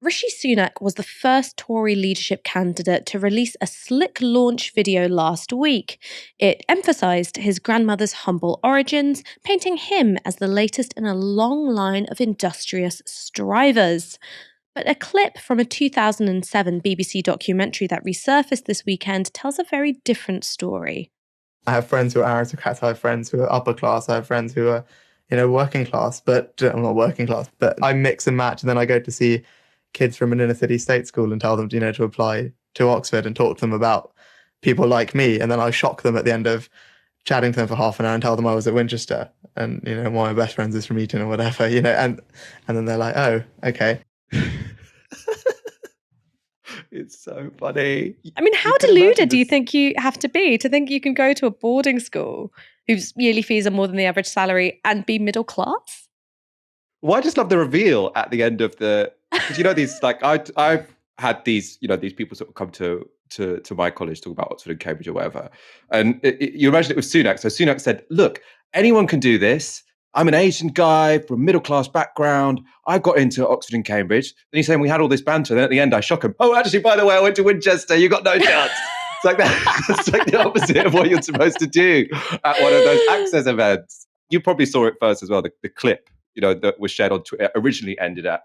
Rishi Sunak was the first Tory leadership candidate to release a slick launch video last week. It emphasised his grandmother's humble origins, painting him as the latest in a long line of industrious strivers. But a clip from a 2007 BBC documentary that resurfaced this weekend tells a very different story. I have friends who are aristocrats, I have friends who are upper class, I have friends who are, working class, but I'm not working class, but I mix and match. And then I go to see kids from an inner city state school and tell them, to apply to Oxford and talk to them about people like me. And then I shock them at the end of chatting to them for half an hour and tell them I was at Winchester and, one of my best friends is from Eton or whatever, and then they're like, oh, okay. It's so funny. I mean, how deluded do you think you have to be to think you can go to a boarding school whose yearly fees are more than the average salary and be middle class? Well, I just love the reveal at the end of because these, like, I've had these, these people sort of come to my college, talk about Oxford and Cambridge or whatever. And you imagine it was Sunak. So Sunak said, look, anyone can do this. I'm an Asian guy from a middle-class background. I got into Oxford and Cambridge. Then he's saying we had all this banter. Then at the end, I shock him. Oh, actually, by the way, I went to Winchester. You got no chance. It's like that. It's like the opposite of what you're supposed to do at one of those access events. You probably saw it first as well. The clip, that was shared on Twitter originally ended at,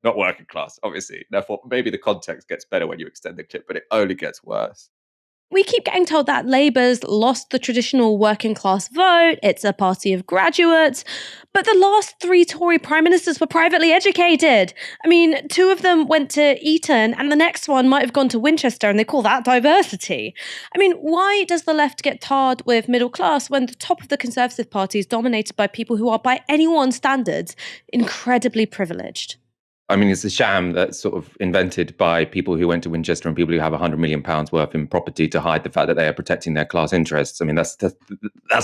not working class, obviously. Therefore, maybe the context gets better when you extend the clip, but it only gets worse. We keep getting told that Labour's lost the traditional working class vote, it's a party of graduates, but the last 3 Tory prime ministers were privately educated. I mean, 2 of them went to Eton and the next one might have gone to Winchester, and they call that diversity. I mean, why does the left get tarred with middle class when the top of the Conservative Party is dominated by people who are, by anyone's standards, incredibly privileged? I mean, it's a sham that's sort of invented by people who went to Winchester and people who have £100 million worth in property to hide the fact that they are protecting their class interests. I mean, that's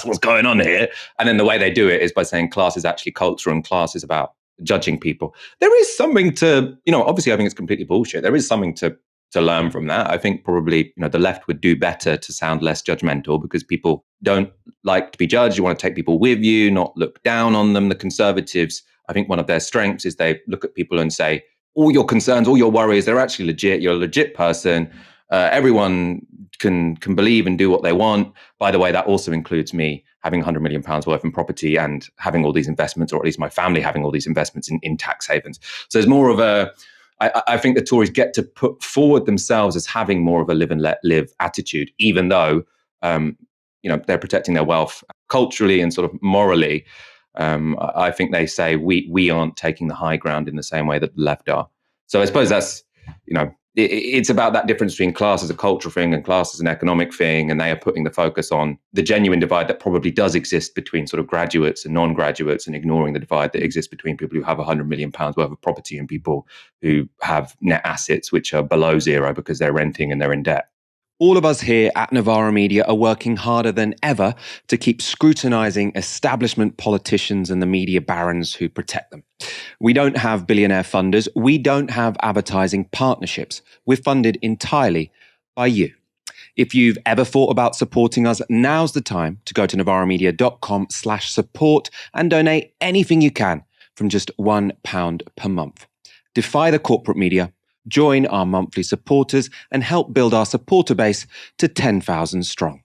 what's going on here. And then the way they do it is by saying class is actually culture and class is about judging people. There is something to, obviously I think it's completely bullshit. There is something to learn from that. I think probably, the left would do better to sound less judgmental because people don't like to be judged. You want to take people with you, not look down on them. The Conservatives, I think one of their strengths is they look at people and say, all your concerns, all your worries, they're actually legit. You're a legit person. Everyone can believe and do what they want. By the way, that also includes me having £100 million worth in property and having all these investments, or at least my family having all these investments in tax havens. So there's more of I think the Tories get to put forward themselves as having more of a live and let live attitude, even though, they're protecting their wealth culturally and sort of morally. I think they say we aren't taking the high ground in the same way that the left are. So I suppose that's, it's about that difference between class as a cultural thing and class as an economic thing. And they are putting the focus on the genuine divide that probably does exist between sort of graduates and non-graduates, and ignoring the divide that exists between people who have £100 million worth of property and people who have net assets which are below zero because they're renting and they're in debt. All of us here at Novara Media are working harder than ever to keep scrutinising establishment politicians and the media barons who protect them. We don't have billionaire funders. We don't have advertising partnerships. We're funded entirely by you. If you've ever thought about supporting us, now's the time to go to novaramedia.com/support and donate anything you can from just £1 per month. Defy the corporate media. Join our monthly supporters and help build our supporter base to 10,000 strong.